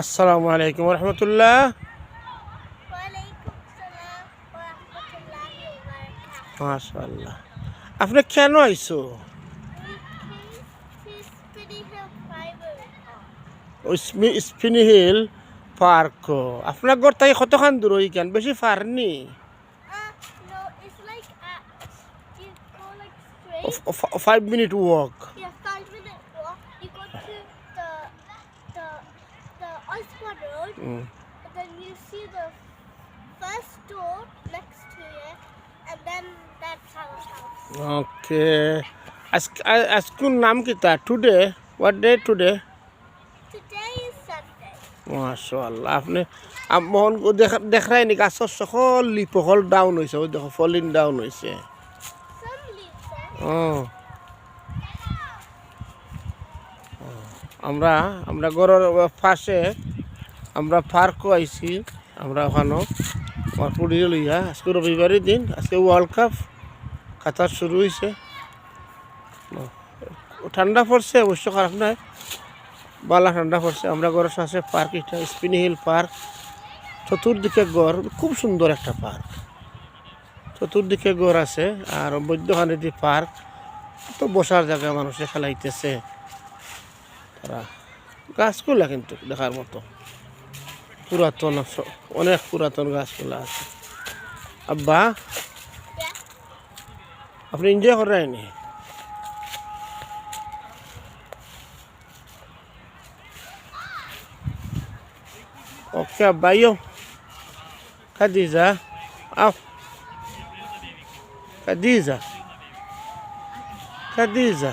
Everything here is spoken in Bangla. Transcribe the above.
আসসালামু আলাইকুম রহমতুল্লাহ। ওয়ালাইকুম সালাম ওয়া রাহমাতুল্লাহি ওয়া বারাকাতুহু। মাশাআল্লাহ। আপনি কেন আইছো? We came to Spinny Hill Primary Park. Spinny Hill Park. আপনার ঘর থেকে কতখান দূর ওইখান? বেশি ফারনি? No, it's like you go like straight. 5 minute walk. Yeah, 5 minute walk. You go to the the Osborne Road, Mm. and then you see the first door next to it, and then that's our house. Okay. আজকুর নাম কি তা? Today what day today? Today is Sunday. মাশাআল্লাহ। আপনি মোহন দেখাই নি গাছর সকল লিপকল ডাউন হয়েছে, ওই দেখো ফলিং ডাউন হয়েছে। Some leaves there. আমরা আমরা ঘরের পাশে আমরা পার্কও আইছি। আমরা ওখানেও আমার পুড়িয়ে লইয়া আজকে রবিবারের দিন, আজকে ওয়ার্ল্ড কাপ কাতার শুরু হয়েছে। ঠান্ডা পড়ছে, অবশ্য খারাপ নয়, বালা ঠান্ডা পড়ছে। আমরা ঘরের পাশে পার্ক, এটা স্পিনি হিল পার্ক। চতুর্দিকে গড়, খুব সুন্দর একটা পার্ক। চতুর্দিকে গড় আছে আর মধ্যখানে দিয়ে পার্ক, তো বসার জায়গা, মানুষে খেলাইতেছে তারা। গাছগুলা কিন্তু দেখার মতো পুরাতন, অনেক পুরাতন গাছগুলা আছে। আব্বা, Yeah. আপনি এনজয় করেননি? ওকে আব্বাইও, খাদিজা আও, খাদিজা খাদিজা